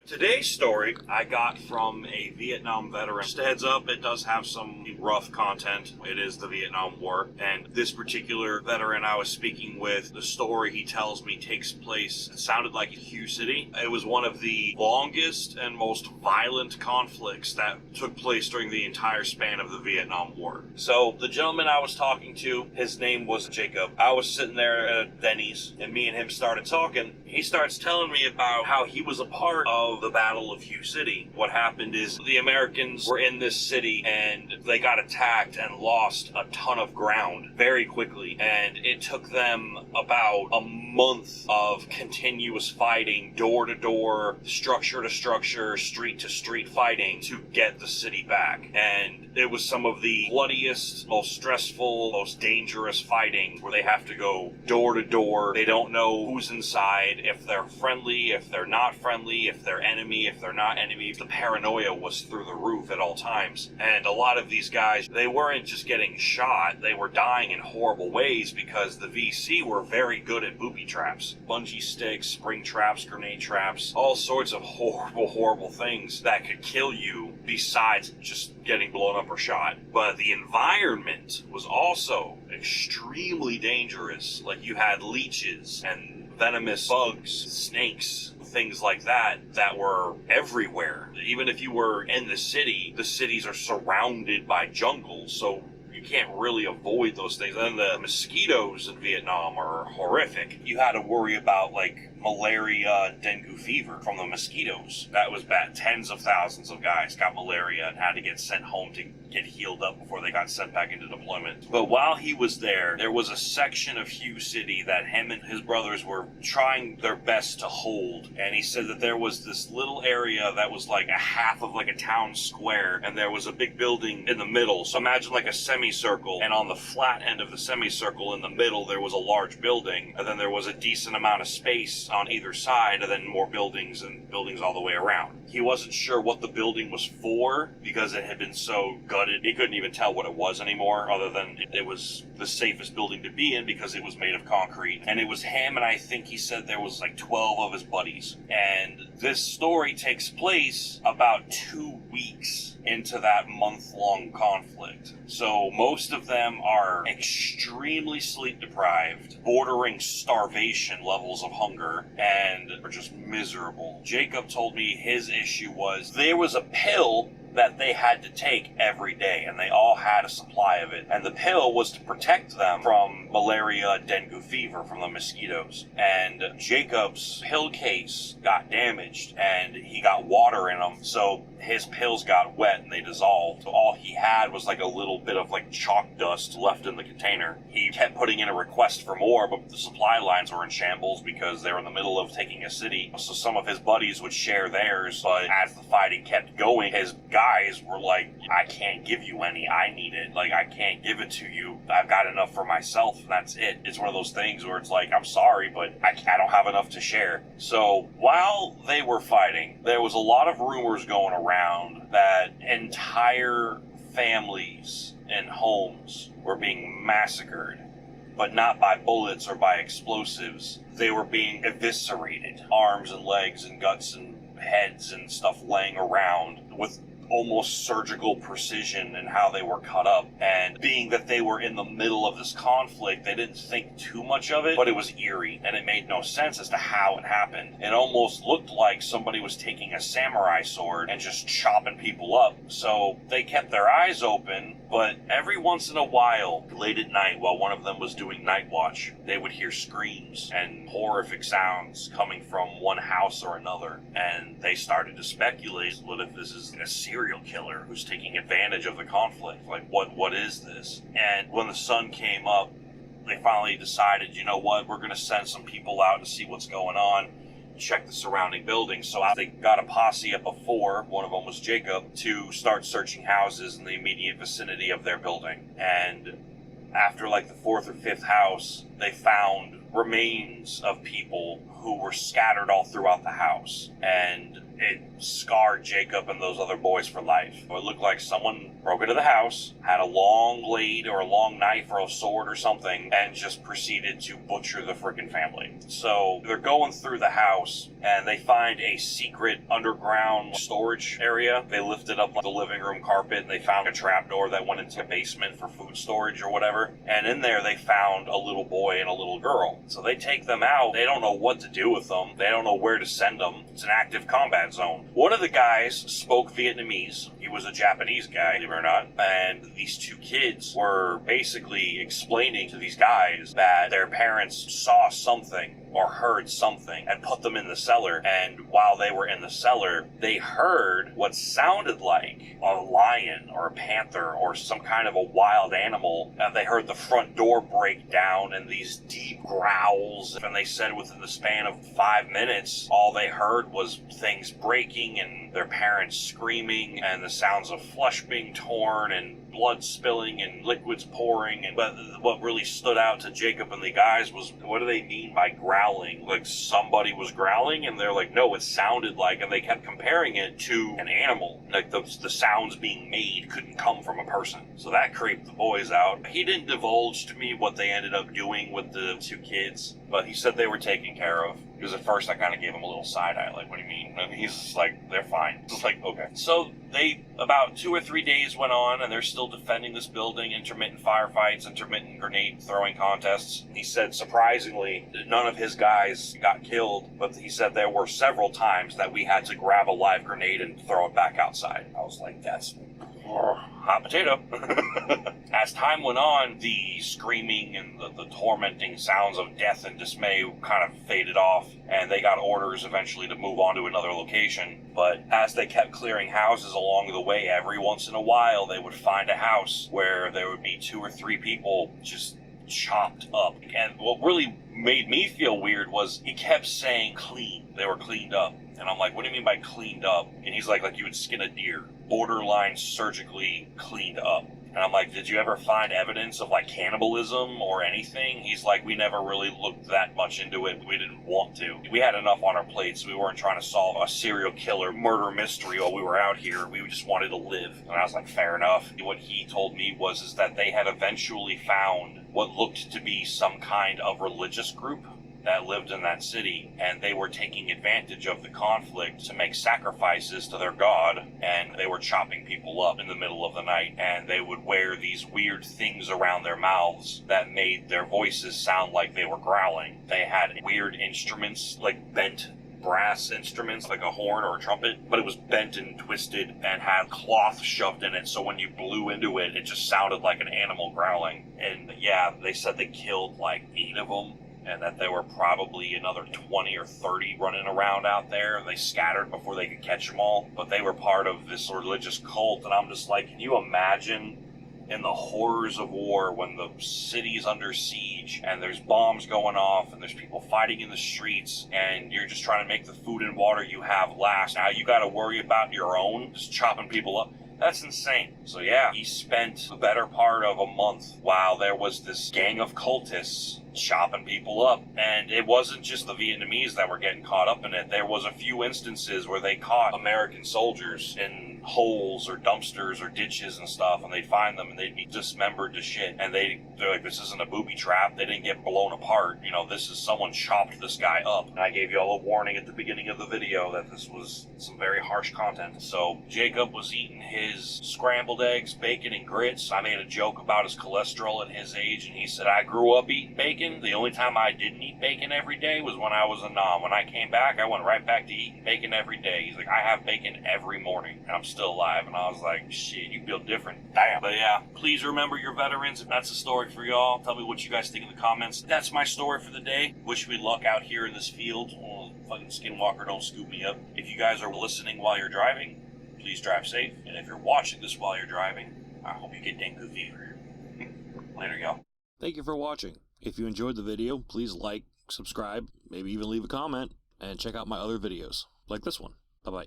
Today's story I got from a Vietnam veteran. Just a heads up, it does have some rough content. It is the Vietnam War, and this particular veteran I was speaking with, the story he tells me takes place, it sounded like in Hue City. It was one of the longest and most violent conflicts that took place during the entire span of the Vietnam War. So the gentleman I was talking to, his name was Jacob. I was sitting there at Denny's, and me and him started talking. He starts telling me about how he was a part of the Battle of Hue City. What happened is the Americans were in this city and they got attacked and lost a ton of ground very quickly. And it took them about a month of continuous fighting, door to door, structure to structure, street to street fighting to get the city back. And it was some of the bloodiest, most stressful, most dangerous fighting where they have to go door to door. They don't know who's inside, if they're friendly, if they're not friendly, if they're enemy, if they're not enemy. The paranoia was through the roof at all times. And a lot of these guys, they weren't just getting shot, they were dying in horrible ways because the VC were very good at booby traps. Bungee sticks, spring traps, grenade traps, all sorts of horrible things that could kill you besides just getting blown up or shot. But the environment was also extremely dangerous. Like you had leeches and venomous bugs, snakes, things like that were everywhere. Even if you were in the cities are surrounded by jungles, so you can't really avoid those things. And the mosquitoes in Vietnam are horrific. You had to worry about malaria, dengue fever from the mosquitoes. That was bad. Tens of thousands of guys got malaria and had to get sent home to get healed up before they got sent back into deployment. But while he was there was a section of Hue City that him and his brothers were trying their best to hold. And he said that there was this little area that was like a half of like a town square, and there was a big building in the middle. So imagine like a semicircle, and on the flat end of the semicircle in the middle there was a large building, and then there was a decent amount of space on either side, and then more buildings and buildings all the way around. He wasn't sure what the building was for because it had been so gutted. He couldn't even tell what it was anymore, other than it was the safest building to be in because it was made of concrete. And it was him, and I think he said there was like 12 of his buddies. And this story takes place about 2 weeks into that month-long conflict. So most of them are extremely sleep-deprived, bordering starvation levels of hunger, and are just miserable. Jacob told me his issue was there was a pill that they had to take every day, and they all had a supply of it. And the pill was to protect them from malaria, dengue fever, from the mosquitoes. And Jacob's pill case got damaged, and he got water in them, so his pills got wet and they dissolved. So all he had was like a little bit of like chalk dust left in the container. He kept putting in a request for more, but the supply lines were in shambles because they were in the middle of taking a city. So some of his buddies would share theirs, but as the fighting kept going, his guys were like, I can't give you any, I need it. Like, I can't give it to you. I've got enough for myself, and that's it. It's one of those things where it's like, I'm sorry, but I don't have enough to share. So while they were fighting, there was a lot of rumors going around that entire families and homes were being massacred, but not by bullets or by explosives. They were being eviscerated. Arms and legs and guts and heads and stuff laying around with almost surgical precision in how they were cut up. And being that they were in the middle of this conflict, they didn't think too much of it, but it was eerie, and it made no sense as to how it happened. It almost looked like somebody was taking a samurai sword and just chopping people up. So they kept their eyes open, but every once in a while, late at night, while one of them was doing night watch, they would hear screams and horrific sounds coming from one house or another. And they started to speculate, what if this is a serial killer who's taking advantage of the conflict? Like, what is this? And when the sun came up, they finally decided, you know what, we're going to send some people out to see what's going on, check the surrounding buildings. So they got a posse up of 4, one of them was Jacob, to start searching houses in the immediate vicinity of their building. And after like the 4th or 5th house, they found remains of people who were scattered all throughout the house. And it scarred Jacob and those other boys for life. It looked like someone broke into the house, had a long blade or a long knife or a sword or something, and just proceeded to butcher the freaking family. So they're going through the house, and they find a secret underground storage area. They lifted up the living room carpet, and they found a trapdoor that went into a basement for food storage or whatever. And in there, they found a little boy and a little girl. So they take them out. They don't know what to do with them. They don't know where to send them. It's an active combat zone. One of the guys spoke Vietnamese. He was a Japanese guy, believe it or not. And these two kids were basically explaining to these guys that their parents saw something or heard something and put them in the cellar. And while they were in the cellar, they heard what sounded like a lion or a panther or some kind of a wild animal. And they heard the front door break down and these deep growls. And they said within the span of 5 minutes, all they heard was things breaking and their parents screaming and the sounds of flesh being torn and blood spilling and liquids pouring. But what really stood out to Jacob and the guys was, what do they mean by growling? Like somebody was growling? And they're like, no, it sounded like, and they kept comparing it to an animal. Like the sounds being made couldn't come from a person. So that creeped the boys out. He didn't divulge to me what they ended up doing with the two kids, but he said they were taken care of. Because at first I kind of gave him a little side eye, like, what do you mean? And he's just like, they're fine. It's like, okay. So about 2 or 3 days went on, and they're still defending this building, intermittent firefights, intermittent grenade throwing contests. He said, surprisingly, none of his guys got killed, but he said there were several times that we had to grab a live grenade and throw it back outside. I was like, that's hot potato. As time went on, the screaming and the tormenting sounds of death and dismay kind of faded off, and they got orders eventually to move on to another location. But as they kept clearing houses along the way, every once in a while they would find a house where there would be 2 or 3 people just chopped up. And what really made me feel weird was he kept saying clean. They were cleaned up. And I'm like, what do you mean by cleaned up? And he's like you would skin a deer. Borderline surgically cleaned up. And I'm like, did you ever find evidence of like cannibalism or anything? He's like, we never really looked that much into it. We didn't want to. We had enough on our plates. We weren't trying to solve a serial killer murder mystery while we were out here. We just wanted to live. And I was like, fair enough. What he told me was that they had eventually found what looked to be some kind of religious group that lived in that city, and they were taking advantage of the conflict to make sacrifices to their god, and they were chopping people up in the middle of the night, and they would wear these weird things around their mouths that made their voices sound like they were growling. They had weird instruments, like bent brass instruments, like a horn or a trumpet, but it was bent and twisted and had cloth shoved in it, so when you blew into it, it just sounded like an animal growling. And yeah, they said they killed like 8 of them, and that there were probably another 20 or 30 running around out there. They scattered before they could catch them all, but they were part of this religious cult. And I'm just like, can you imagine in the horrors of war when the city's under siege and there's bombs going off and there's people fighting in the streets and you're just trying to make the food and water you have last. Now you got to worry about your own, just chopping people up. That's insane. So yeah, he spent the better part of a month while there was this gang of cultists chopping people up. And it wasn't just the Vietnamese that were getting caught up in it. There was a few instances where they caught American soldiers in holes or dumpsters or ditches and stuff, and they'd find them and they'd be dismembered to shit. And they're like, this isn't a booby trap. They didn't get blown apart. You know, this is someone chopped this guy up. And I gave you all a warning at the beginning of the video that this was some very harsh content. So Jacob was eating his scrambled eggs, bacon, and grits. I made a joke about his cholesterol at his age, and he said, I grew up eating bacon. The only time I didn't eat bacon every day was when I was a nom. When I came back, I went right back to eating bacon every day. He's like, I have bacon every morning, and I'm still alive. And I was like, shit, you feel different. Damn. But yeah, please remember your veterans. If that's a story for y'all, tell me what you guys think in the comments. That's my story for the day. Wish me luck out here in this field. Oh, fucking skinwalker, don't scoop me up. If you guys are listening while you're driving, please drive safe. And if you're watching this while you're driving, I hope you get dengue fever. Later, y'all. Thank you for watching. If you enjoyed the video, please like, subscribe, maybe even leave a comment, and check out my other videos, like this one. Bye-bye.